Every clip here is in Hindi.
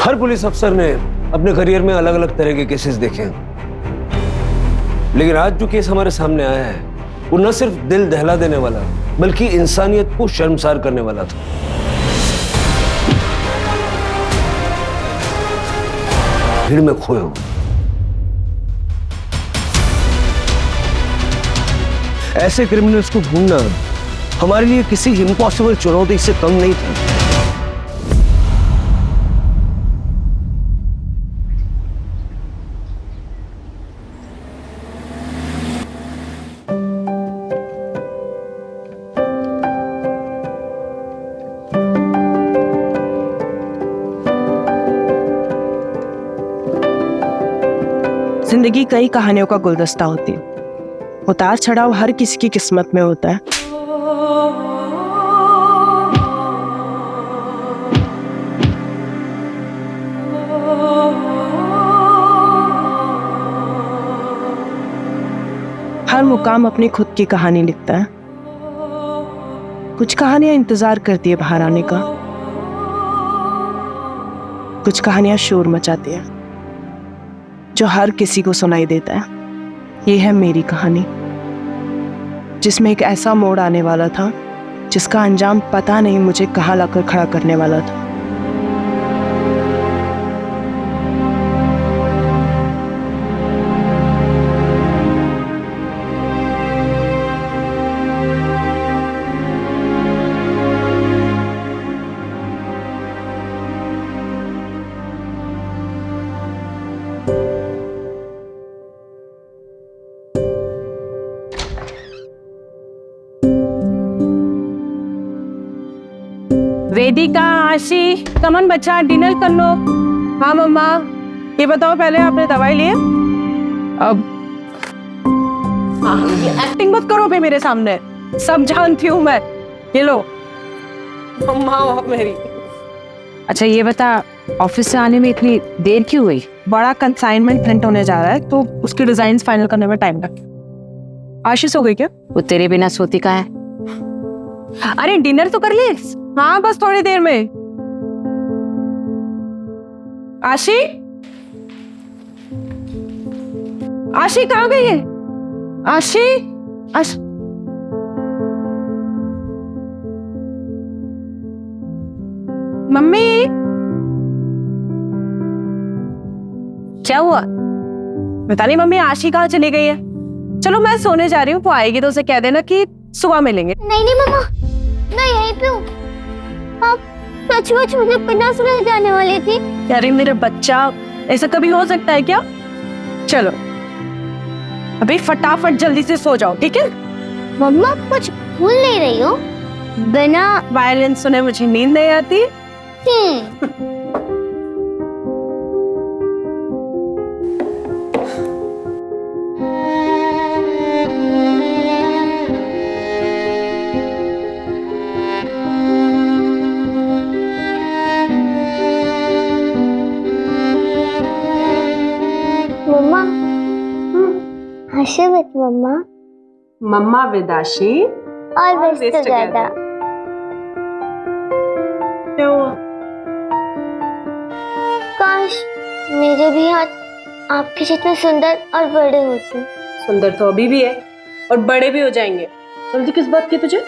हर पुलिस अफसर ने अपने करियर में अलग अलग तरह के केसेस देखे हैं, लेकिन आज जो केस हमारे सामने आया है वो न सिर्फ दिल दहला देने वाला बल्कि इंसानियत को शर्मसार करने वाला था। भीड़ में खोए हुए ऐसे क्रिमिनल्स को ढूंढना हमारे लिए किसी इम्पॉसिबल चुनौती से कम नहीं था। जिंदगी कई कहानियों का गुलदस्ता होती है। उतार चढ़ाव हर किसी की किस्मत में होता है। हर मुकाम अपनी खुद की कहानी लिखता है। कुछ कहानियां इंतजार करती है बाहर आने का, कुछ कहानियां शोर मचाती है जो हर किसी को सुनाई देता है। ये है मेरी कहानी, जिसमें एक ऐसा मोड़ आने वाला था जिसका अंजाम पता नहीं मुझे कहाँ लाकर खड़ा करने वाला था। वेदिका, आशी, कमन बच्चा डिनर कर लो। हाँ मम्मा, ये बताओ पहले आपने दवाई ली है? अब ये एक्टिंग मत करो बे मेरे सामने, सब जानती हूँ मैं। ये लो मम्मा हो मेरी। अच्छा ये बता, ऑफिस से आने में इतनी देर क्यों हुई? बड़ा कंसाइनमेंट प्रिंट होने जा रहा है तो उसके डिजाइन फाइनल करने में टाइम लगा। आशीष हो गई क्या? वो तेरे बिना सोती का है। अरे डिनर तो कर ले। हाँ बस थोड़ी देर में। आशी, आशी कहाँ गई है? आशी, मम्मी क्या हुआ? पता नहीं मम्मी आशी कहाँ चली गई है। चलो मैं सोने जा रही हूँ, वो आएगी तो उसे कह देना कि सुबह मिलेंगे। नहीं मम्मा, मैं यहीं पे हूँ। आप सचमुच मुझे बिना सुने जाने वाली थी? अरे मेरा बच्चा, ऐसा कभी हो सकता है क्या? चलो अभी फटाफट जल्दी से सो जाओ, ठीक है? मम्मा कुछ भूल नहीं रही हो? बिना वायलिन सुने मुझे नींद नहीं आती। मम्मा हंसे मत मम्मा। मम्मा विदाशी और बेस्ट टुगेदर। क्या हुआ? काश मेरे भी हाथ आपके जितने सुंदर और बड़े होते। सुंदर तो अभी भी है और बड़े भी हो जाएंगे। जल्दी किस बात की तुझे?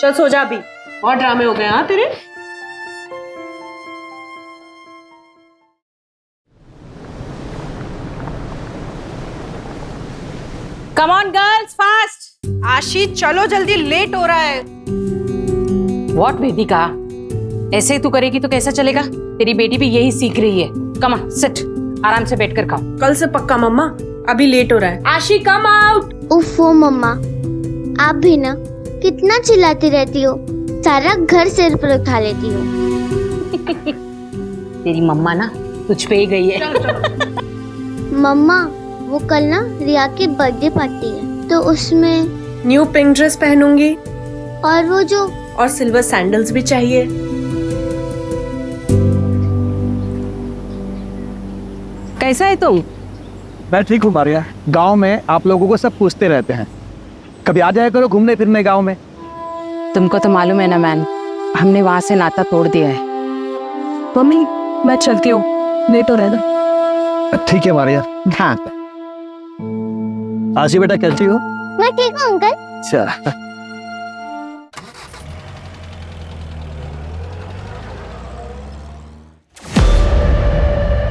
चल सो जा अभी, और ड्रामे हो गए हाँ तेरे। Come on girls, fast. आशी चलो जल्दी, लेट हो रहा है। व्हाट वेदिका, ऐसे ही तू करेगी तो कैसा चलेगा? तेरी बेटी भी यही सीख रही है। कम ऑन सिट, आराम से बैठकर खाओ। कल से पक्का मम्मा, अभी लेट हो रहा है। आशी कम आउट। उफ़ो मम्मा, आप भी ना कितना चिल्लाती रहती हो, सारा घर सिर पर उठा लेती हो। तेरी मम्मा ना तुझ पे ही गई है। मम्मा वो कल ना रिया की बर्थडे पार्टी है तो उसमें न्यू पिंक ड्रेस पहनूंगी और वो जो और सिल्वर सैंडल्स भी चाहिए। कैसा है तुम? मैं ठीक हूँ मारिया। गांव में आप लोगों को सब पूछते रहते हैं, कभी आ जाया करो घूमने फिरने गांव में। तुमको तो मालूम है ना मैन, हमने वहां से नाता तोड़ दिया है। मम्मी मैं चलती हूँ, लेट हो रहा है ना। ठीक है मारिया। हाँ आशी बेटा कैसी हो? मैं ठीक हूँ अंकल। अच्छा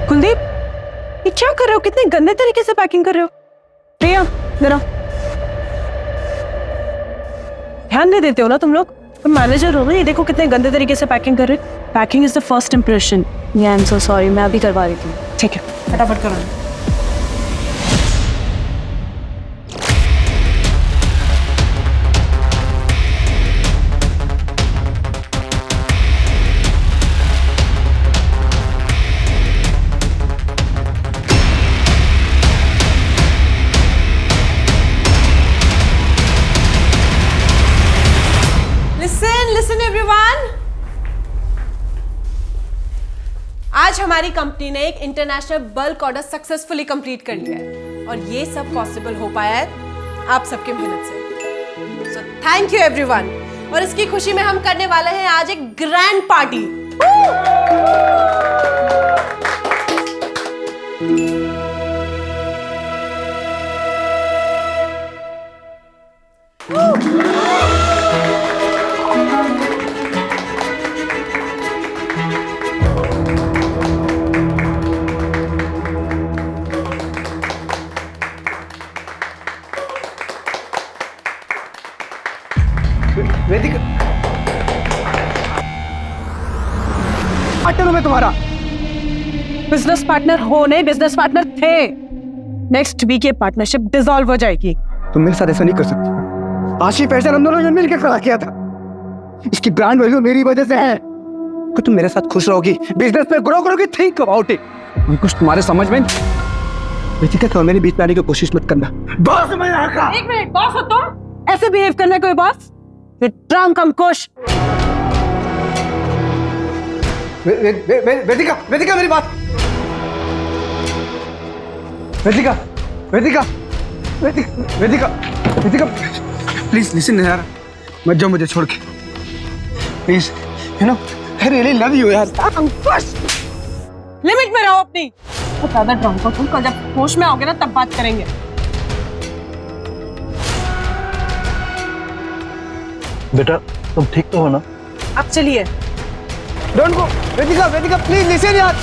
कुलदीप, ये क्या कर रहे हो? कितने गंदे तरीके से पैकिंग कर रहे हो। प्रिया जरा ध्यान नहीं देते हो ना तुम लोग? तुम मैनेजर हो ना, ये देखो कितने गंदे तरीके से पैकिंग कर रहे हो। Packing is the first impression. I am so sorry, मैं अभी करवा रही थी। ठीक है, फटाफट करो। Listen everyone. आज हमारी कंपनी ने एक international bulk order successfully complete कर लिया है और ये सब पॉसिबल हो पाया है आप सबके मेहनत से। So thank you everyone. और इसकी खुशी में हम करने वाले हैं आज एक ग्रैंड पार्टी। वेदिका पार्टनर में तुम्हारा बिजनेस पार्टनर हो नहीं, बिजनेस पार्टनर थे। नेक्स्ट वीक ये पार्टनरशिप डिसॉल्व हो जाएगी। तुम मेरे साथ ऐसा नहीं कर सकती। आशी पैसा हम दोनों ने मिलकर खड़ा किया था। इसकी ब्रांड वैल्यू मेरी वजह से है। कि तुम मेरे साथ खुश रहोगी, बिजनेस में ग्रो करोगी, थिंक अबाउट इट। कुछ तुम्हारे समझ में वेदिका को मेरे बीच में आने की कोशिश मत करना। बॉस मैं यहाँ का। एक मिनट, बॉस हो तुम? ऐसे बिहेव करना है कोई बॉस? ट्रंक अंकुश। वेदिका वेदिका मेरी बात। वेदिका वेदिका वेदिका वेदिका वेदिका प्लीज लिसन यार, मत जाओ मुझे छोड़ के please. You know I really love you यार। अंकुश लिमिट में रहो अपनी। तो ज्यादा ड्रंक हो तुम, कल जब होश में आओगे ना तब बात करेंगे। बेटा तुम ठीक तो हो ना? अब चलिए। Don't go Vedika Vedika please listen यार।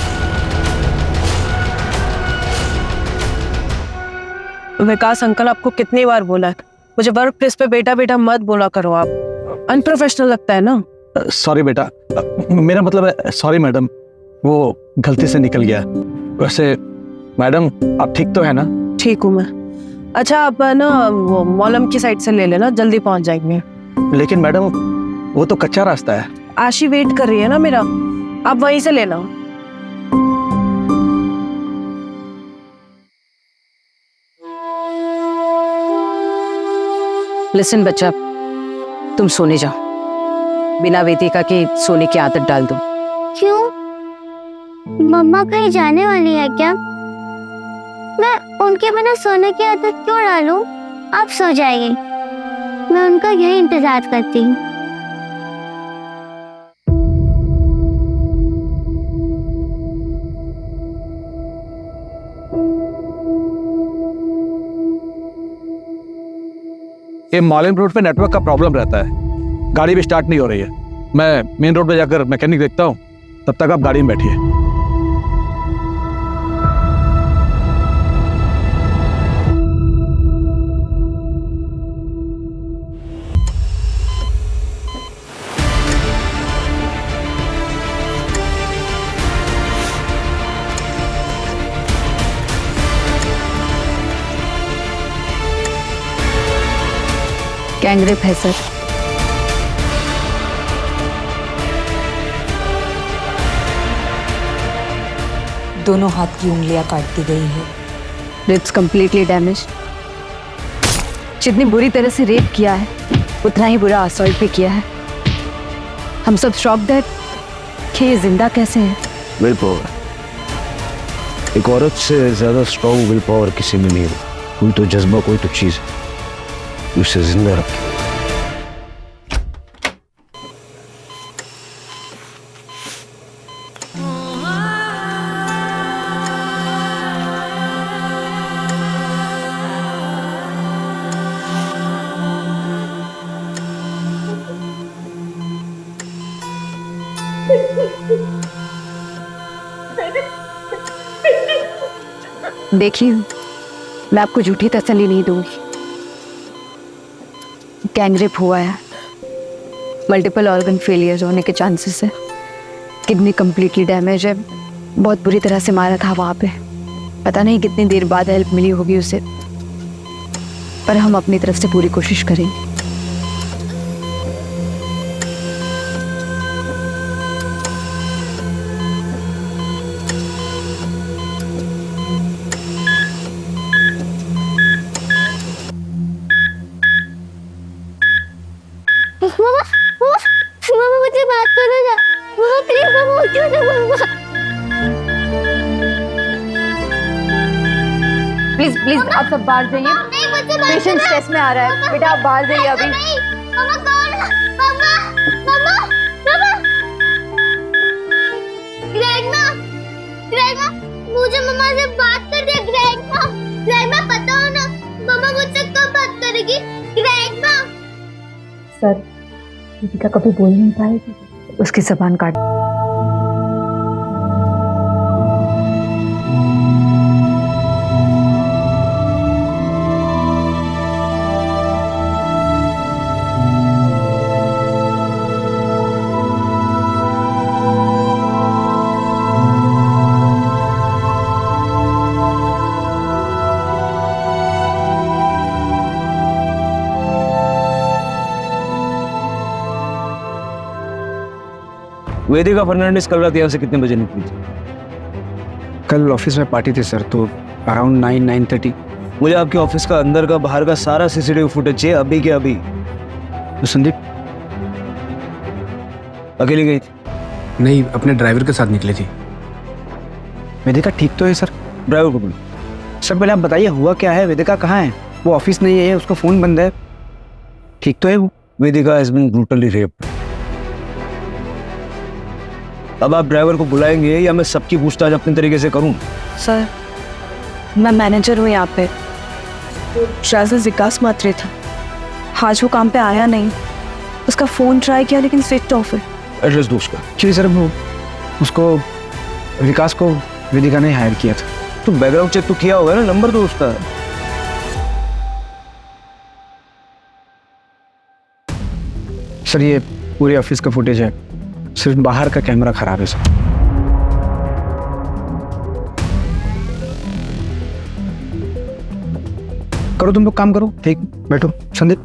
विकास अंकल, आपको कितनी बार बोला है मुझे वर्क प्लेस पे बेटा बेटा मत बोला करो। आप अनप्रोफेशनल लगता है ना। सॉरी बेटा, मेरा मतलब है सॉरी मैडम, वो गलती से निकल गया। वैसे मैडम आप ठीक तो है ना? ठीक हूँ मैं। अच्छा आप ना वो मॉलम की साइड से ले लेना, जल्दी पहुंच जाएंगे। लेकिन मैडम वो तो कच्चा रास्ता है। आशी वेट कर रही है ना मेरा, आप वहीं से लेना। लिसन बच्चा, तुम सोने जाओ। बिना वेदिका के सोने की आदत डाल दो। क्यों? मम्मा कहीं जाने वाली है क्या? मैं उनके बिना सोने की आदत क्यों डालूं? आप सो जाएंगे, मैं उनका यही इंतजार करती हूँ। ये मॉलिन रोड पे नेटवर्क का प्रॉब्लम रहता है, गाड़ी भी स्टार्ट नहीं हो रही है। मैं मेन रोड पे जाकर मैकेनिक देखता हूँ, तब तक आप गाड़ी में बैठिए। गैंगरेप है सर। दोनों हाथ की उंगलियां काट दी गई है। Ribs completely damage. जितनी बुरी तरह से रेप किया है उतना ही बुरा असॉल्ट भी किया है। हम सब शॉक्ड है कि ये जिंदा कैसे है। विल पावर, एक औरत से ज्यादा स्ट्रॉन्ग विल पावर किसी में नहीं है। कोई तो जज्बा, कोई तो चीज उसे जिंदा रखे। देखिए, मैं आपको झूठी तसल्ली नहीं दूंगी। गैंगरेप हुआ है, मल्टीपल ऑर्गन फेलियर होने के चांसेस है, किडनी कंप्लीटली डैमेज है, बहुत बुरी तरह से मारा था वहाँ पे। पता नहीं कितनी देर बाद हेल्प मिली होगी उसे, पर हम अपनी तरफ से पूरी कोशिश करेंगे। मामा मुझे बात करो ना, मामा प्लीज, मामा उठो ना मामा। प्लीज प्लीज आप सब बाहर जाइए, नहीं मुझे बात पेशेंट करो। स्ट्रेस में आ रहा है। बेटा आप बाहर जाइए अभी। नहीं, मामा कौन? मामा, मामा, मामा। ग्रैंडमा, ग्रैंडमा, मुझे मम्मा से बात कर दे। ग्रैंडमा, ग्रैंडमा पता हो ना, मम्मा मुझसे कब बात करेगी? ग्रैंडमा। सर, दीपिका कभी बोल नहीं पाएगी, उसकी जबान काट। वेदिका फर्नांडिस कल रात यहाँ से कितने बजे निकली थी? कल ऑफिस में पार्टी थी सर, तो अराउंड 9-9:30। मुझे आपके ऑफिस का अंदर का बाहर का सारा सीसीटीवी फुटेज चाहिए, अभी के अभी। तो संदीप अकेली गई थी? नहीं, अपने ड्राइवर के साथ निकली थी। वेदिका ठीक तो है सर? ड्राइवर को बोलो। सर पहले आप बताइए हुआ क्या है, वेदिका कहाँ है? वो ऑफिस नहीं है, उसका फोन बंद है, ठीक तो है वो? वेदिका हैज बीन ब्रूटली रेप्ड। अब आप ड्राइवर को बुलाएंगे या मैं सबकी पूछताछ अपने तरीके से करूं? सर, मैं मैनेजर हूँ यहाँ पे। ड्राइवर विकास मात्रे था, आज वो काम पे आया नहीं। उसका फोन ट्राई किया लेकिन स्विच ऑफ है। एड्रेस दो उसका। एक्चुअली सर वो उसको विकास को वेदिका ने हायर किया था। तो बैकग्राउंड चेक तो किया होगा ना, नंबर तो उसका है। सर ये पूरे ऑफिस का फुटेज है, सिर्फ बाहर का कैमरा खराब है सर। करो तुम लोग काम करो, ठीक बैठो। संदीप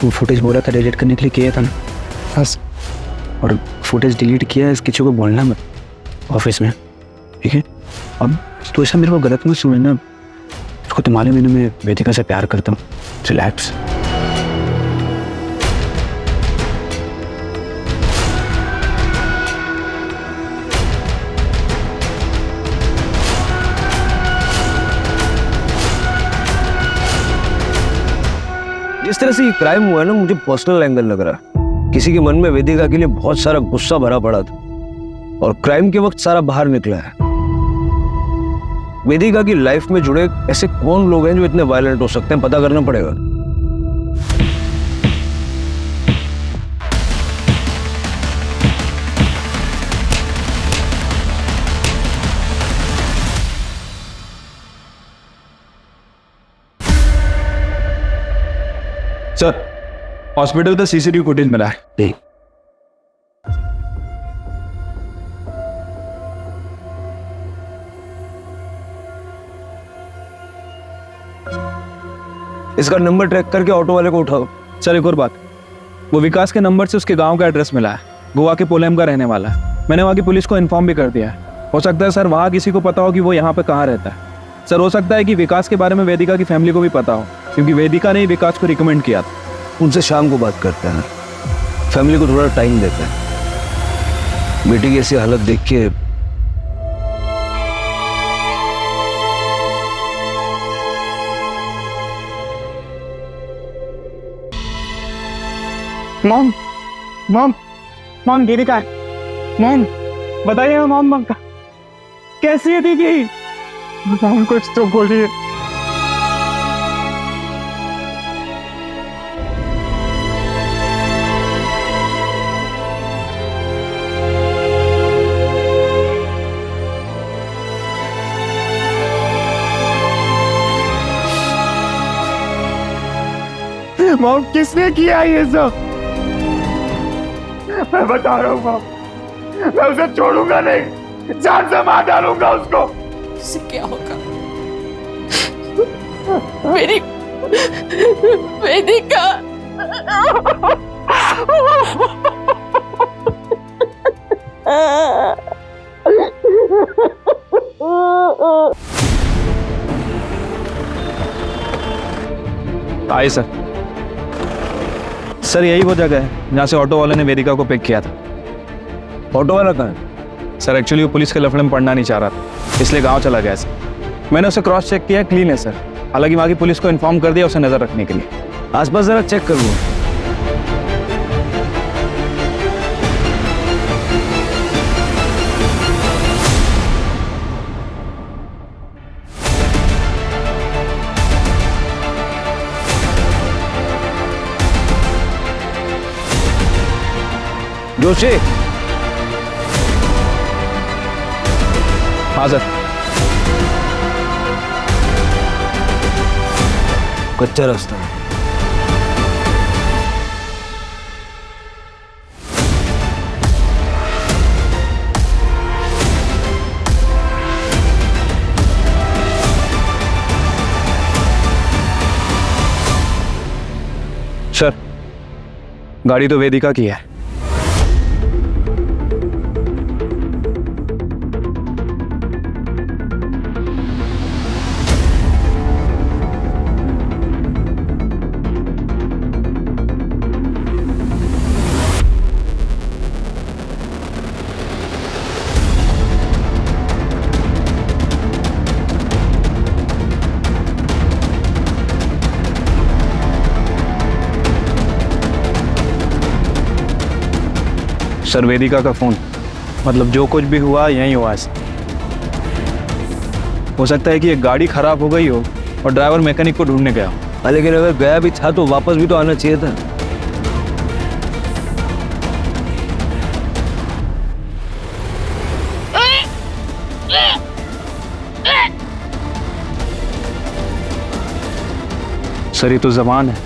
वो फुटेज बोला था डिलीट करने के लिए, किया था ना? बस, और फुटेज डिलीट किया है, किसी को बोलना मत ऑफिस में, ठीक है? अब तो ऐसा मेरे को गलत मत समझना, उसको तुम्हारे महीने में वेदिका से प्यार करता हूँ। रिलैक्स। जिस तरह से ये क्राइम हुआ है ना, मुझे पर्सनल एंगल लग रहा है। किसी के मन में वेदिका के लिए बहुत सारा गुस्सा भरा पड़ा था और क्राइम के वक्त सारा बाहर निकला है। वेदिका की लाइफ में जुड़े ऐसे कौन लोग हैं जो इतने वायलेंट हो सकते हैं, पता करना पड़ेगा। सर, हॉस्पिटल का सीसीटीवी फुटेज मिला है। ठीक। इसका नंबर ट्रैक करके ऑटो वाले को उठाओ। सर एक और बात, वो विकास के नंबर से उसके गांव का एड्रेस मिला है, गोवा के पोलेम का रहने वाला है। मैंने वहाँ की पुलिस को इन्फॉर्म भी कर दिया है। हो सकता है सर वहाँ किसी को पता हो कि वो यहाँ पे कहाँ रहता है। सर हो सकता है कि विकास के बारे में वेदिका की फैमिली को भी पता हो, क्योंकि वेदिका ने ही विकास को रिकमेंड किया था। उनसे शाम को बात करते हैं, फैमिली को थोड़ा टाइम देते हैं। बेटी की ऐसी हालत देख के मॉम मॉम मॉम दीदी का है। मॉम बताइए मॉम कैसी है दीदी? मॉम कुछ तो बोलिए। मॉम किसने किया ये सब? मैं बता रहा हूँ मॉम, मैं उसे छोड़ूंगा नहीं, जान से मार डालूंगा उसको। इससे क्या होगा? मेरी वेदिका। आइए सर। सर यही वो जगह है जहाँ से ऑटो वाले ने वेदिका को पिक किया था। ऑटो वाला कहाँ है? सर एक्चुअली वो पुलिस के लफड़े में पढ़ना नहीं चाह रहा था, इसलिए गांव चला गया सर। मैंने उसे क्रॉस चेक किया, क्लीन है सर। हालांकि वहाँ की पुलिस को इन्फॉर्म कर दिया उसे नजर रखने के लिए। आसपास जरा चेक कर लो। जोशी। हाँ सर। कच्चा रास्ता है। सर गाड़ी तो वेदिका की है। सर वेदिका का फोन, मतलब जो कुछ भी हुआ यहीं हुआ है। हो सकता है कि एक गाड़ी खराब हो गई हो और ड्राइवर मैकेनिक को ढूंढने गया हो। लेकिन अगर गया भी था तो वापस भी तो आना चाहिए था। सर ये तो जबान है।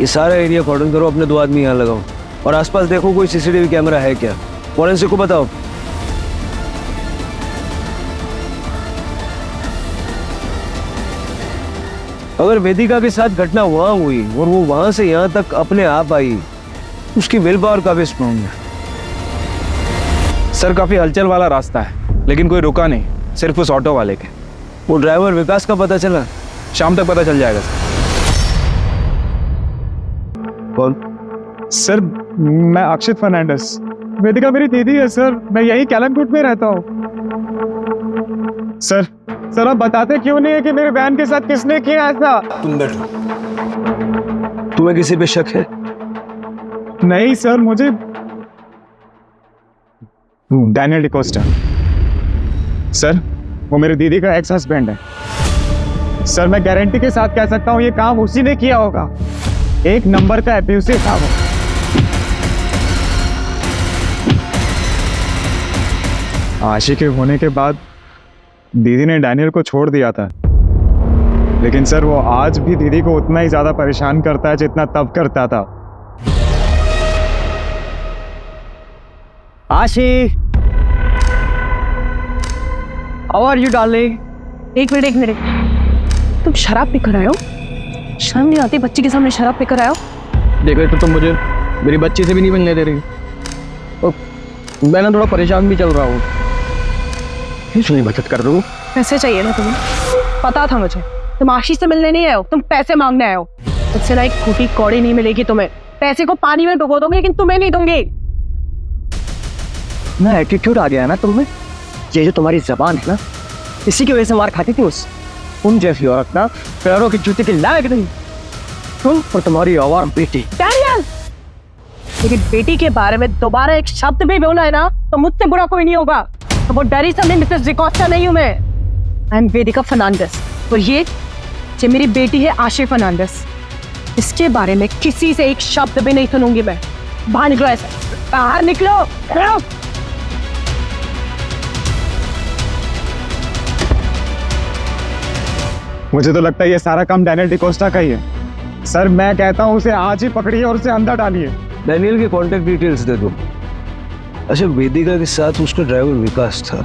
ये सारा एरिया कॉर्डन करो, अपने 2 आदमी यहाँ लगाओ और आसपास देखो कोई सीसीटीवी कैमरा है क्या। फॉरेंसिक को बताओ। अगर वेदिका के साथ घटना वहां हुई और वो वहां से यहाँ तक अपने आप आई, उसकी विल पावर काफी स्ट्रॉन्ग है। सर काफी हलचल वाला रास्ता है, लेकिन कोई रुका नहीं, सिर्फ उस ऑटो वाले के। वो ड्राइवर विकास का पता चला? शाम तक पता चल जाएगा सर। कौन? सर मैं अक्षित फर्नांडिस, वेदिका मेरी दीदी है सर, मैं यही कैलमकोट में रहता हूँ। सर सर आप बताते क्यों नहीं है कि मेरे बहन के साथ किसने किया ऐसा? तुम बैठो। तुम्हें किसी पे शक है? नहीं सर, मुझे डैनियल डिकोस्टा सर, वो मेरी दीदी का एक्स हस्बैंड है। सर मैं गारंटी के साथ कह सकता हूँ ये काम उसी ने किया होगा। एक नंबर का एब्यूसिव था वो। आशिक होने के बाद दीदी ने डैनियल को छोड़ दिया था, लेकिन सर वो आज भी दीदी को उतना ही ज्यादा परेशान करता है जितना तब करता था। आशी, हाउ आर यू डार्लिंग? एक मिनट, तुम शराब पीकर आए हो? शर्म नहीं आती बच्ची के सामने शराब पीकर आए हो? देख रहे तो तुम मुझे मेरी बच्ची से भी नहीं मिलने दे रही, और मैं ना थोड़ा परेशान भी चल रहा हूँ। इसलिए बचत कर दूँ। पैसे चाहिए ना तुम्हें? पता था मुझे, तुम आशीष से मिलने नहीं आए हो, तुम पैसे मांगने आए हो। उससे ना एक फूटी कौड़ी नहीं मिलेगी तुम्हें। पैसे को पानी में डुबो दोगे, लेकिन तुम्हें नहीं दूंगी। ना एटीट्यूड आ गया ना तुम्हें। ये जो तुम्हारी जबान है ना, इसी की वजह से मार खाती थी उन जैसी औरत ना पैरों की जूते की लायक नहीं। तुम और तुम्हारी आवारा बेटी। डैनियल, लेकिन बेटी के बारे में दोबारा एक शब्द भी बोला है ना तो मुझसे बुरा कोई नहीं होगा। तो वो डरी समझे मिसेस डिकोस्टा नहीं हूं मैं। आई एम वेदिका फर्नांडिस, और ये मेरी बेटी है आशी फर्नांडिस। इसके बारे में किसी से एक शब्द भी नहीं सुनूंगी मैं। बाहर निकलो, ऐसे बाहर निकलो। मुझे तो लगता है ये सारा काम डैनियल डिकोस्टा का ही है। सर मैं कहता हूँ उसे आज ही पकड़िए और उसे अंदर डालिए। डैनियल के कांटेक्ट डिटेल्स दे दो। अच्छा, वेदिका के साथ उसका ड्राइवर विकास था,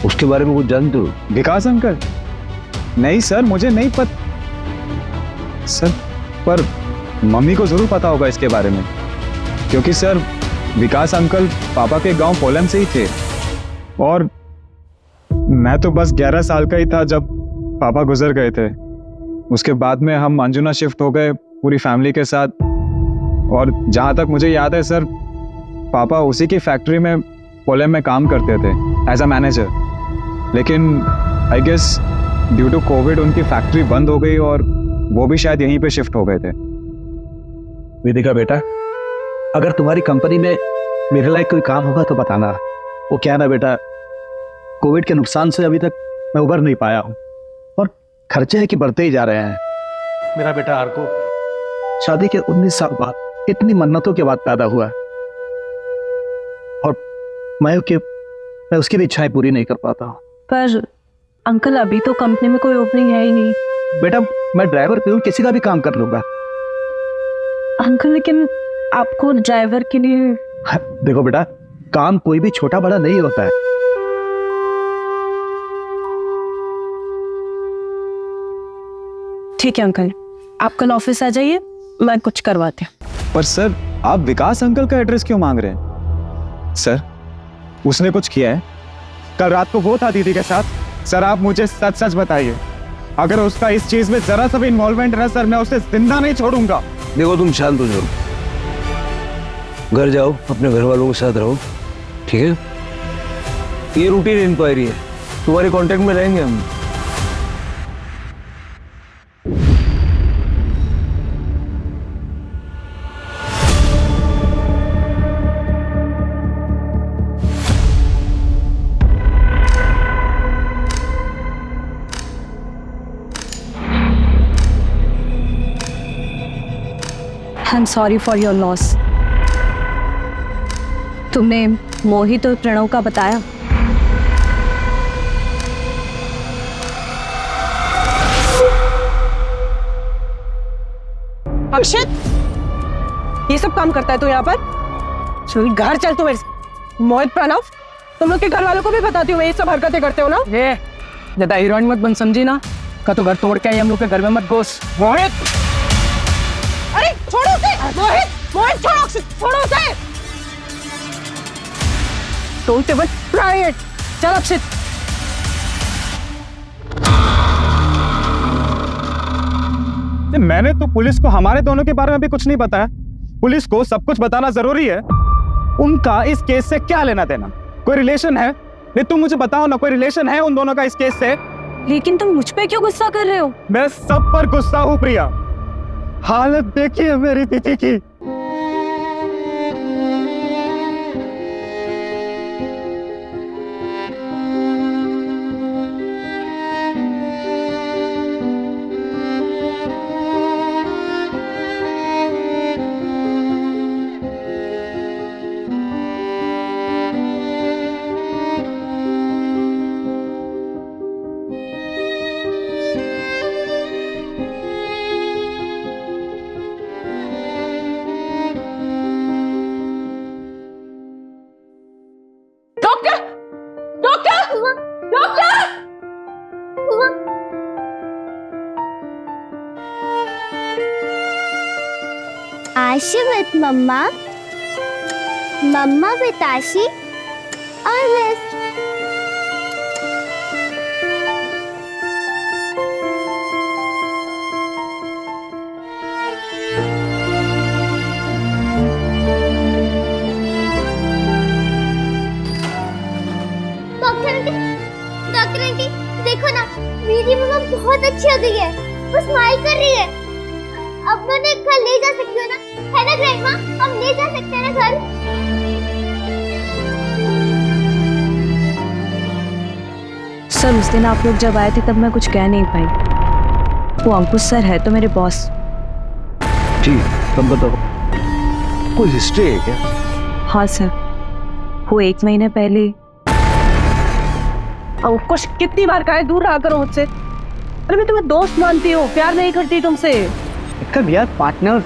उसके बारे में कुछ जानते हो? विकास अंकल? नहीं सर, मुझे नहीं पता सर, पर मम्मी को जरूर पता होगा इसके बारे में, क्योंकि सर विकास अंकल पापा के गांव पोलैंड से ही थे और मैं तो बस 11 साल का ही था जब पापा गुजर गए थे। उसके बाद में हम अंजुना शिफ्ट हो गए पूरी फैमिली के साथ, और जहाँ तक मुझे याद है सर, पापा उसी की फैक्ट्री में पोलैंड में काम करते थे एज अ मैनेजर। लेकिन I guess due to Covid उनकी फैक्ट्री बंद हो गई और वो भी शायद यहीं पे शिफ्ट हो गए थे। वेदिका बेटा, अगर तुम्हारी कंपनी में मेरे लायक कोई काम होगा तो बताना। वो क्या ना बेटा, कोविड के नुकसान से अभी तक मैं उबर नहीं पाया हूँ और खर्चे हैं कि बढ़ते ही जा रहे हैं। मेरा बेटा आर्को शादी के 19 साल बाद इतनी मन्नतों के बाद पैदा हुआ और मैं उसकी भी इच्छाएं पूरी नहीं कर पाता हूँ। पर अंकल अभी तो कंपनी में कोई ओपनिंग है ही नहीं। बेटा मैं ड्राइवर पे हूँ, किसी का भी काम कर लूंगा। अंकल लेकिन आपको ड्राइवर के लिए देखो बेटा, काम कोई भी छोटा बड़ा नहीं होता है। ठीक है अंकल, आप कल ऑफिस आ जाइए, मैं कुछ करवाती हूँ। पर सर आप विकास अंकल का एड्रेस क्यों मांग रहे हैं? सर उसने कुछ किया है? कल रात को वो था दीदी के साथ। सर आप मुझे सच सच बताइए, अगर उसका इस चीज में जरा सा भी इन्वॉल्वमेंट है सर, मैं उसे जिंदा नहीं छोड़ूंगा। देखो तुम शांत हो जाओ, घर जाओ, अपने घर वालों के साथ रहो, ठीक है? ये रूटीन इंक्वायरी है, तुम्हारे कांटेक्ट में रहेंगे हम। आई am sorry for your loss. तुमने मोहित और प्रणव का बताया? अक्षित, ये सब काम करता है तो यहाँ पर? चल घर चल तू मेरे से। मोहित, प्रणव, तुम लोग के घर वालों को भी बताती हूँ ये सब हरकतें करते हो ना? ये ज्यादा हीरोइन मत बन, समझी ना? का तो घर तोड़ के आई, हम लोग के घर में मत घुस। मोहित, अरे छोड़ो उसे! मोहित, मोहित छोड़ो अक्षित, छोड़ो उसे! Don't even try it. चल अक्षित। मैंने तो पुलिस को हमारे दोनों के बारे में भी कुछ नहीं बताया। पुलिस को सब कुछ बताना जरूरी है? उनका इस केस से क्या लेना देना? कोई रिलेशन है? नहीं तुम मुझे बताओ ना, कोई रिलेशन है उन दोनों का इस केस से? लेकिन तुम मुझ पे क्यों गुस्सा कर रहे हो? मैं सब पर गुस्सा हूँ प्रिया। हालत देखिए मेरी दीदी की। आशी विथ मम्मा, मम्मा विथ आशी और मिस। डॉक्टर आंटी देखो ना, मेरी मम्मा बहुत अच्छी हो गई है, वो स्माइल कर रही है। अब मैं उन्हें घर ले जा सकती हूँ ना, है ना ग्रैंडमा? हम ले जा सकते हैं ना घर? सर उस दिन आप लोग जब आए थे तब मैं कुछ कह नहीं पाई। वो अंकुश सर है तो मेरे बॉस। ठीक, तब बताओ, कोई हिस्ट्री है क्या? हाँ सर, वो 1 महीने पहले। अंकुश कितनी बार कहा है दूर रहा करो मुझसे। अरे मैं तुम्हें दोस्त मानती हूँ, प्यार नहीं करती तुमसे। इसका यार पार्टनर्स,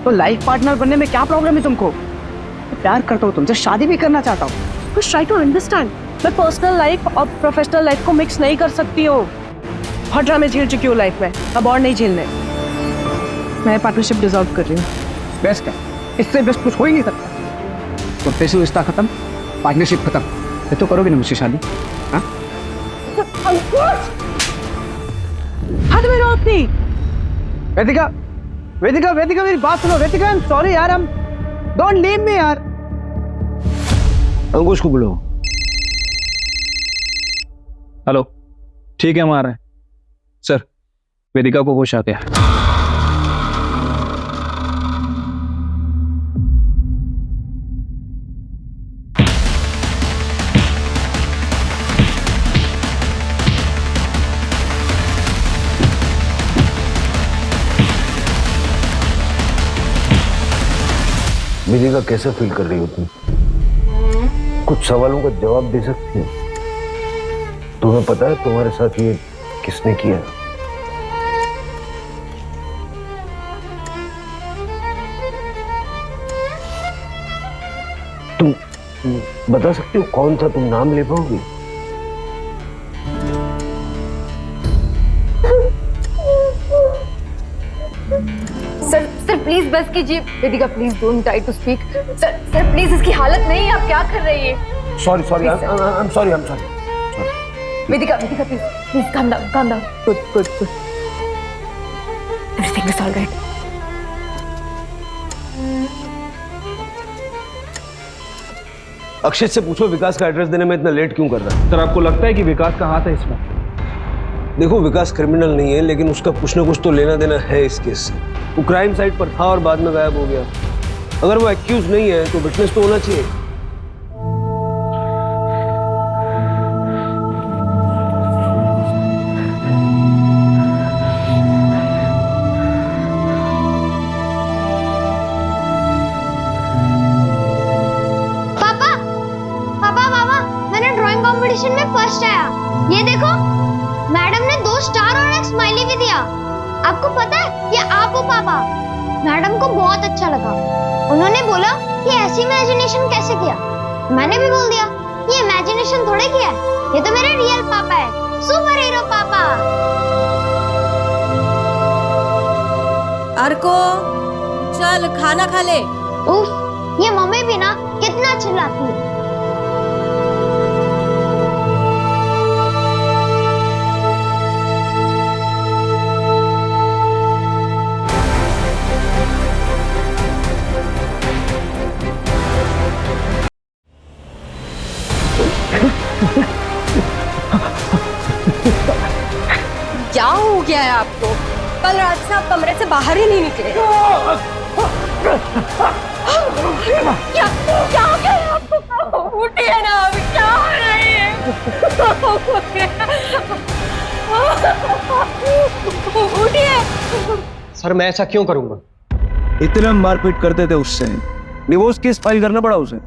तो लाइफ पार्टनर बनने में क्या प्रॉब्लम है तुमको? मैं प्यार करता हूँ तुमसे, शादी भी करना चाहता हूँ। कुछ ट्राई टू अंडरस्टैंड। मैं पर्सनल लाइफ और प्रोफेशनल लाइफ को मिक्स नहीं कर सकती हूँ। हर ड्रामे झेल चुकी हूँ लाइफ में, अब और नहीं झेलने। मैं पार्टनरशिप डिसॉल्व कर रही हूँ। बेस्ट है, इससे बेस्ट कुछ हो ही नहीं सकता। प्रोफेशनल रिश्ता खत्म, पार्टनरशिप खत्म, ये तो करोगे ना मुझसे शादी? हाँ हाथ में रो अपनी। वेदिका, वेदिका, वेदिका मेरी बात सुनो। वेदिका, आई एम सॉरी यार, हम डोंट लीव मी यार। अंकुश को बुलाओ। हेलो, ठीक है, हम आ रहे हैं। सर, वेदिका को होश आ गया। वेदिका, कैसा फील कर रही हो तुम? कुछ सवालों का जवाब दे सकती हो? तुम्हें पता है तुम्हारे साथ ये किसने किया? तुम बता सकती हो कौन था? तुम नाम ले पाओगी? सर प्लीज बस कीजिए। Vedika please don't try to speak. Sir please, इसकी हालत नहीं है, आप क्या कर रही है? Sorry sorry, I am sorry. Vedika please calm down. Good. Everything is all right. Akshit से पूछो विकास का एड्रेस देने में इतना लेट क्यों कर रहा है? सर, आपको लगता है कि विकास का हाथ है इसमें? देखो, विकास क्रिमिनल नहीं है, लेकिन उसका कुछ ना कुछ तो लेना देना है इस केस से। वो क्राइम साइट पर था और बाद में गायब हो गया। अगर वो एक्यूज नहीं है तो विटनेस तो होना चाहिए। पापा, मैंने ड्राइंग कंपटीशन में फर्स्ट आया। ये देखो, मैडम ने 2 स्टार और एक स्माइली भी दिया। आपको पता है ये आप हो पापा? मैडम को बहुत अच्छा लगा। उन्होंने बोला कि ऐसी इमेजिनेशन कैसे किया। मैंने भी बोल दिया ये इमेजिनेशन थोड़े किया है, ये तो मेरे रियल पापा है, सुपर हीरो पापा। अर्को, चल खाना खा ले। उफ, ये मम्मी भी ना कितना चिल्लाती है। क्या हो गया है आपको? कल रात से आप कमरे से बाहर ही नहीं निकले। क्या हो गया है आपको? उठिए ना, अभी क्या हो रही है? उठिए। सर मैं ऐसा क्यों करूंगा? इतना मारपीट करते थे उससे, डिवोर्स केस फाइल करना पड़ा उसे,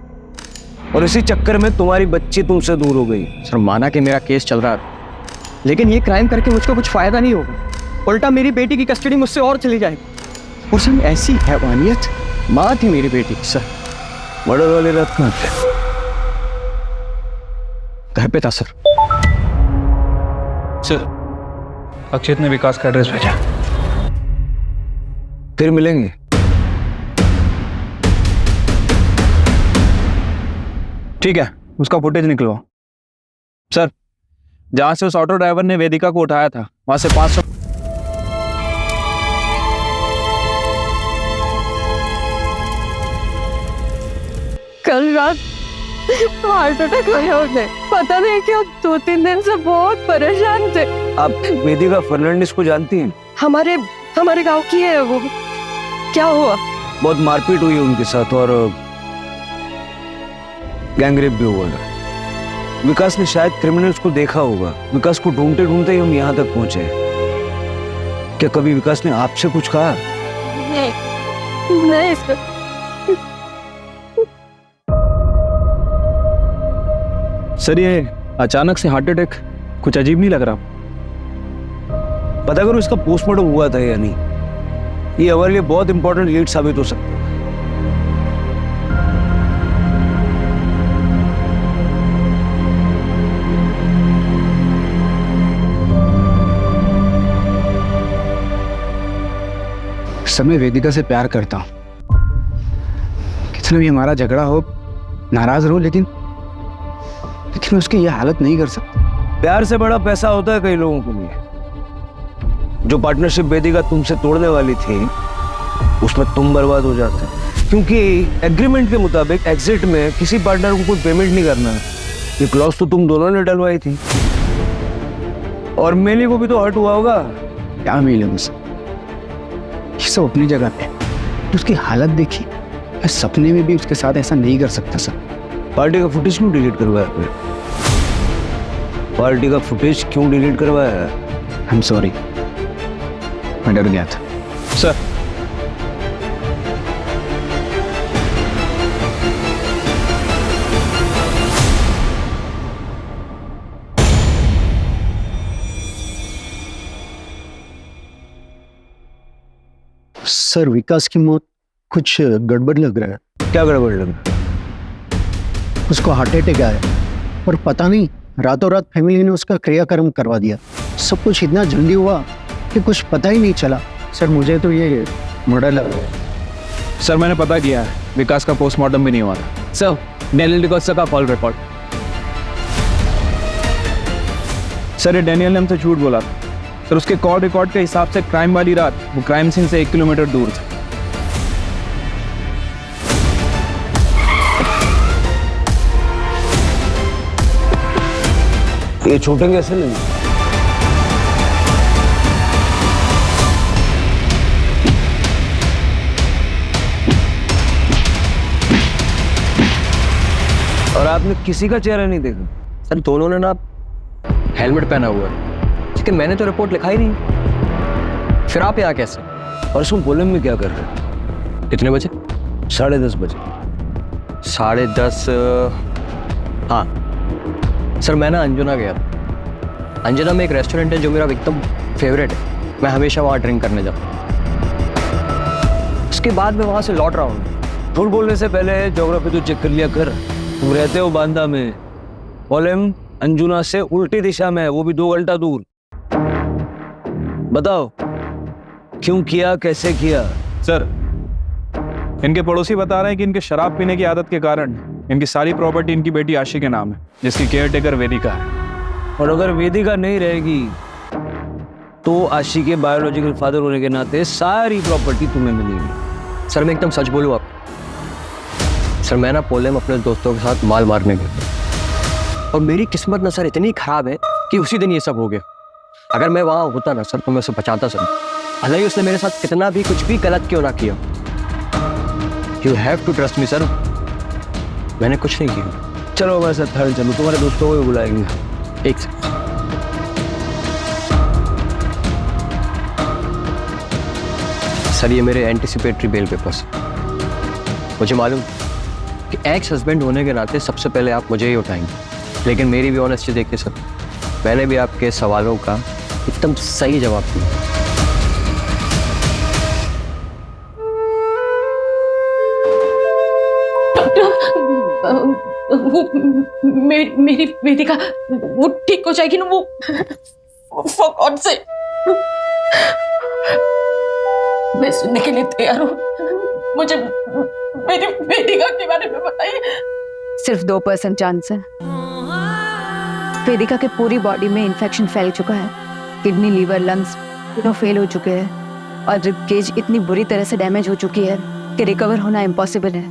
और इसी चक्कर में तुम्हारी बच्ची तुमसे दूर हो गई। सर माना कि मेरा केस चल रहा है, लेकिन ये क्राइम करके मुझको कुछ फायदा नहीं होगा। उल्टा मेरी बेटी की कस्टडी मुझसे और चली जाएगी। और सर ऐसी हैवानियत, माँ थी मेरी बेटी की सर। मर्डर वाली रात कहाँ थे? घर पे था सर। सर, अक्षित ने विकास का एड्रेस भेजा। फिर मिलेंगे। ठीक है, उसका फुटेज निकलवाओ। सर, जहां से उस ऑटो ड्राइवर ने वेदिका को उठाया था वहां से 500। कल रात हार्ट अटैक आया उन्हें। पता नहीं क्यों 2-3 दिन से बहुत परेशान थे। आप वेदिका फर्नांडिस को जानती हैं? हमारे गांव की है वो। क्या हुआ? बहुत मारपीट हुई उनके साथ और गैंगरेप भी हुआ है। विकास ने शायद क्रिमिनल्स को देखा होगा। विकास को ढूंढते ढूंढते ही हम यहाँ तक पहुंचे। क्या कभी विकास ने आपसे कुछ कहा? नहीं सर। सर, ये अचानक से हार्ट अटैक कुछ अजीब नहीं लग रहा? पता करो इसका पोस्टमार्टम हुआ था या नहीं। ये हमारे लिए बहुत इंपॉर्टेंट लीड साबित हो सकता है। सर मैं वेदिका से प्यार करता हूँ, कितना भी हमारा झगड़ा हो, नाराज रहूं, लेकिन मैं उसकी ये हालत नहीं कर सकता। प्यार से बड़ा पैसा होता है कई लोगों के लिए। जो पार्टनरशिप वेदिका तुमसे तोड़ने वाली थी उसमें तुम बर्बाद हो जाते, क्योंकि एग्रीमेंट के मुताबिक एग्जिट में किसी पार्टनर को कोई पेमेंट नहीं करना है। ये क्लॉज तो तुम दोनों ने डलवाई थी। और मेली को भी तो हर्ट हुआ होगा। क्या मिले मुझसे, ये सब अपनी जगह पे। उसकी हालत देखी, मैं सपने में भी उसके साथ ऐसा नहीं कर सकता सर। पार्टी का फुटेज क्यों डिलीट करवाया आपने? पार्टी का फुटेज क्यों डिलीट करवाया? आई एम सॉरी, मैं डर गया था सर। सर विकास की मौत कुछ गड़बड़ लग रहा है। क्या गड़बड़ लग रहा है? उसको हार्ट अटैक आया और पता नहीं रातों रात फैमिली ने उसका क्रियाक्रम करवा दिया। सब कुछ इतना जल्दी हुआ कि कुछ पता ही नहीं चला। सर मुझे तो ये मर्डर लग रहा है। सर मैंने पता किया है, विकास का पोस्टमार्टम भी नहीं हुआ था। सर डैनियल डिकोस्टा का कॉल रिकॉर्ड। सर ये डैनियल ने हमसे झूठ बोला था। सर उसके कॉल रिकॉर्ड के हिसाब से क्राइम वाली रात वो क्राइम सीन से 1 किलोमीटर दूर था। ये छूटेंगे ऐसे नहीं। और आपने किसी का चेहरा नहीं देखा? सर दोनों ने ना हेलमेट पहना हुआ है, लेकिन मैंने तो रिपोर्ट लिखा ही नहीं। फिर आप यहाँ कैसे? परसों पोलम में क्या कर रहे हैं? कितने बजे? 10:30 बजे। 10:30। हाँ सर, मैं ना अंजुना गया था। अंजुना में एक रेस्टोरेंट है जो मेरा एकदम फेवरेट है। मैं हमेशा वहाँ ड्रिंक करने जाता हूँ। उसके बाद मैं वहाँ से लौट रहा हूँ। झूठ बोलने से पहले ज्योग्राफी तो चेक कर लिया कर। तुम रहते हो बांदा में, पोलम अंजुना से उल्टी दिशा में है, वो भी 2 घंटा दूर। बताओ क्यों किया, कैसे किया? सर इनके पड़ोसी बता रहे हैं कि इनके शराब पीने की आदत के कारण इनकी सारी प्रॉपर्टी इनकी बेटी आशी के नाम है, जिसकी केयरटेकर वेदिका है। और अगर वेदिका नहीं रहेगी तो आशी के बायोलॉजिकल फादर होने के नाते सारी प्रॉपर्टी तुम्हें मिलेगी। सर मैं एकदम सच बोलूँ आप, सर मैं ना पोलम अपने दोस्तों के साथ माल मारने गया और मेरी किस्मत ना सर इतनी खराब है कि उसी दिन ये सब हो गया। अगर मैं वहाँ होता ना सर तो मैं उसे बचाता सर। भले ही उसने मेरे साथ कितना भी कुछ भी गलत क्यों ना किया। You have to trust me sir, मैंने कुछ नहीं किया। चलो हमारे साथ थाने चलो, तुम्हारे दोस्तों को भी बुलाएंगे। एक सेकंड सर, ये मेरे एंटिसिपेटरी बेल पेपर्स। मुझे मालूम कि एक्स हस्बैंड होने के नाते सबसे पहले आप मुझे ही उठाएंगे, लेकिन मेरी भी ऑनेस्टी देखिए सर, मैंने भी आपके सवालों का एकदम सही जवाब दिया। वो मेरी वेदिका वो ठीक हो जाएगी ना? वो फॉर गॉड से मैं सुनने के लिए तैयार हूँ। मुझे मेरी वेदिका के बारे में बताइए। सिर्फ 2% चांस है। वेदिका के पूरी बॉडी में इन्फेक्शन फैल चुका है। किडनी, लीवर, लंग्स तीनों फेल हो चुके हैं और रिब केज इतनी बुरी तरह से डैमेज हो चुकी है कि रिकवर होना इम्पॉसिबल है।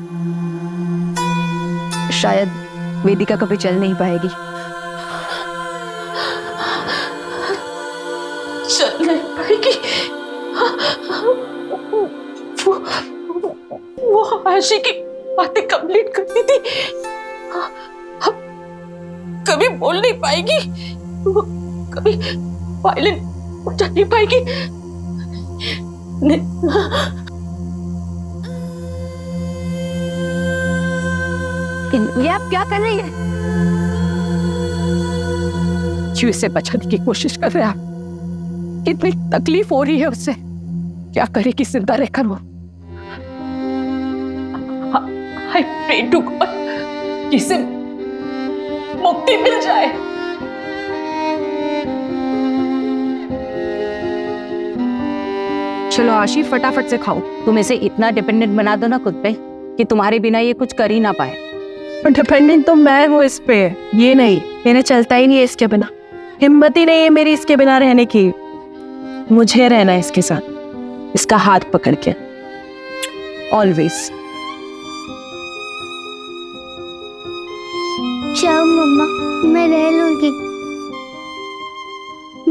शायद वेदिका कभी चल नहीं पाएगी। चल नहीं पाएगी? वो आशी की बातें कंप्लीट करती थी, अब कभी बोल नहीं पाएगी, वो कभी वायलेंट हो जा नहीं पाएगी। ये आप क्या कर रही है? क्यों इसे बचाने की कोशिश कर रहे हैं आप? कितनी तकलीफ हो रही है उससे। क्या करेगी जिंदा रहकर वो? I pray to God कि इसे मुक्ति मिल जाए। चलो आशी, फटाफट से खाओ। तुम इसे इतना डिपेंडेंट बना दो ना खुद पे कि तुम्हारे बिना ये कुछ कर ही ना पाए। डिपेंडेंट तो मैं हूँ इस पे, ये नहीं। मेरा चलता ही नहीं है इसके बिना, हिम्मत ही नहीं है मेरी इसके बिना रहने की। मुझे रहना है इसके साथ, इसका हाथ पकड़ के ऑलवेज। जाओ मम्मा, मैं रह लूंगी,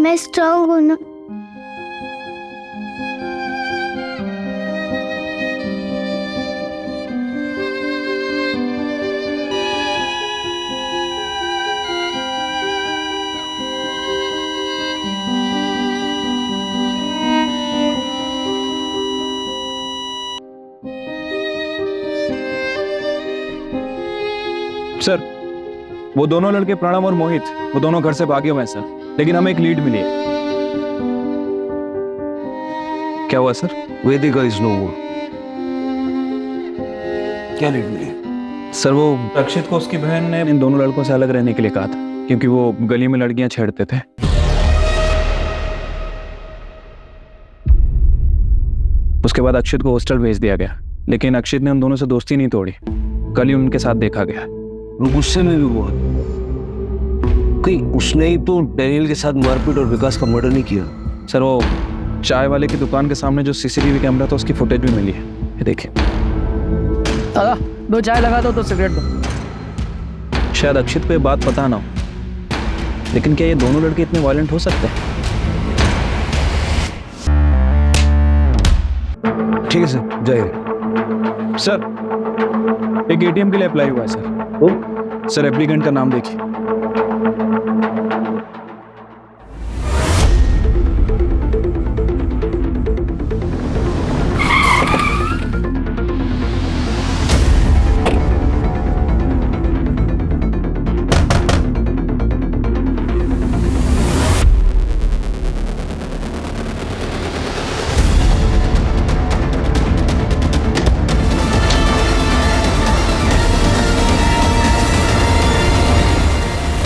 मैं स्ट्रांग हूँ ना। सर, वो दोनों लड़के प्रणव और मोहित, वो दोनों घर से भागे हुए हैं सर, लेकिन हमें एक लीड मिली है। क्या हुआ सर? वेदिका इज नो मोर। क्या लीड मिली? सर, वो अक्षित को उसकी बहन ने इन दोनों लड़कों से अलग रहने के लिए कहा था, क्योंकि वो गली में लड़कियां छेड़ते थे। उसके बाद अक्षित को हॉस्टल भेज दिया गया, लेकिन अक्षित ने उन दोनों से दोस्ती नहीं तोड़ी। कल ही उनके साथ देखा गया। वो गुस्से में भी बहुत। कहीं उसने ही तो डैनियल के साथ मारपीट और विकास का मर्डर नहीं किया? सर, वो चाय वाले की दुकान के सामने जो सीसीटीवी कैमरा था उसकी फुटेज भी मिली है, ये देखिए। दादा, 2 चाय लगा दो, 2 सिगरेट दो। शायद अक्षित को ये बात पता ना हो, लेकिन क्या ये दोनों लड़के इतने वायलेंट हो सकते हैं? ठीक है सर, जाइए। सर, एक एटीएम के लिए अप्लाई हुआ है सर। सर, एप्लीकेंट का नाम देखिए।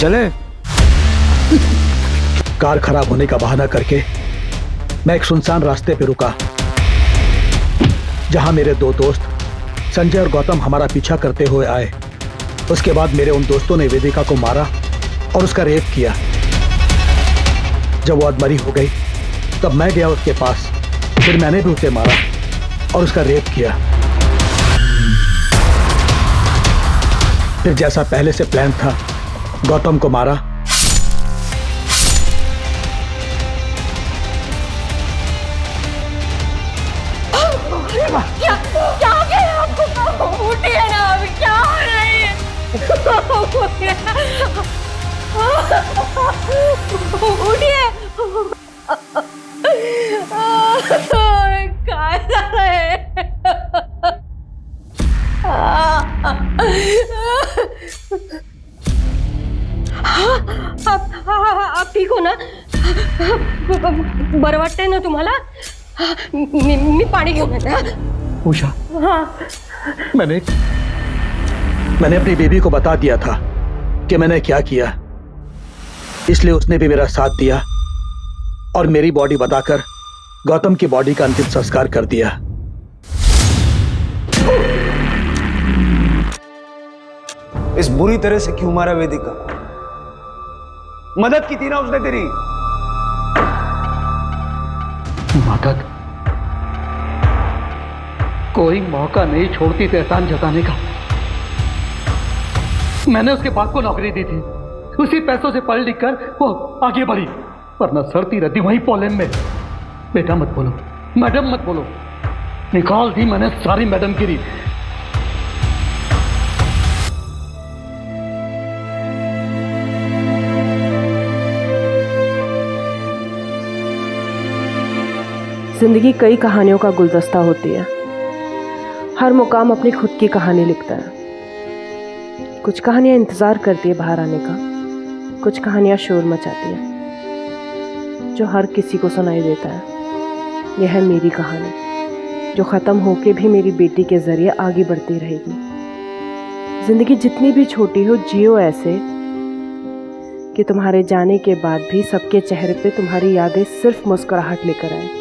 चले। कार खराब होने का बहाना करके मैं एक सुनसान रास्ते पे रुका, जहां मेरे 2 दोस्त संजय और गौतम हमारा पीछा करते हुए आए। उसके बाद मेरे उन दोस्तों ने वेदिका को मारा और उसका रेप किया। जब वो अधमरी हो गई तब मैं गया उसके पास, फिर मैंने भी उसे मारा और उसका रेप किया। फिर जैसा पहले से प्लान था, गौतम को मारा। क्या हो गया आपको? उठिए ना, अभी क्या हो रही है? उठिए। क्या कर रहे हैं? आप ठीक हो ना? बरं वाटतंय ना तुम्हाला? मी पाणी घेऊन येते। पूछा। मैंने अपनी बेबी को बता दिया था कि मैंने क्या किया, इसलिए उसने भी मेरा साथ दिया और मेरी बॉडी बताकर गौतम की बॉडी का अंतिम संस्कार कर दिया। इस बुरी तरह से क्यों मारा वेदिका? मदद की थी ना उसने तेरी। मदद? कोई मौका नहीं छोड़ती थी एहसान जताने का। मैंने उसके बाप को नौकरी दी थी, उसी पैसों से पढ़ लिख कर वो आगे बढ़ी, वरना सड़ती रहती वहीं पोलैंड में। बेटा मत बोलो, मैडम मत बोलो, निकाल दी मैंने सारी मैडम गिरी। जिंदगी कई कहानियों का गुलदस्ता होती है। हर मुकाम अपनी खुद की कहानी लिखता है। कुछ कहानियां इंतजार करती है बाहर आने का, कुछ कहानियां शोर मचाती है जो हर किसी को सुनाई देता है। यह है मेरी कहानी, जो ख़त्म होके भी मेरी बेटी के ज़रिए आगे बढ़ती रहेगी। ज़िंदगी जितनी भी छोटी हो, जियो ऐसे कि तुम्हारे जाने के बाद भी सबके चेहरे पे तुम्हारी यादें सिर्फ मुस्कुराहट लेकर आए।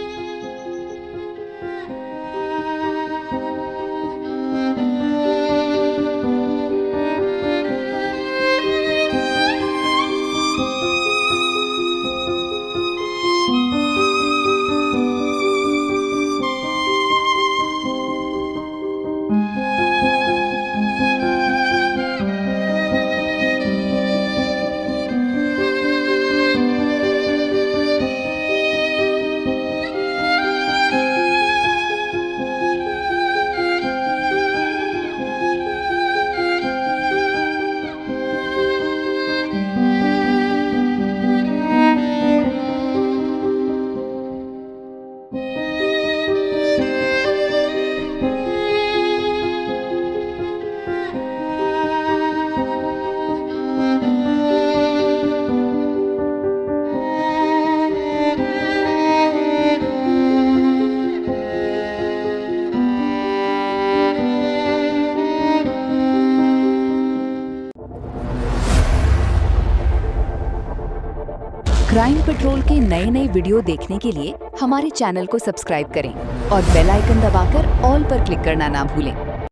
क्राइम पेट्रोल के नए वीडियो देखने के लिए हमारे चैनल को सब्सक्राइब करें और बेल आइकन दबाकर ऑल पर क्लिक करना ना भूलें।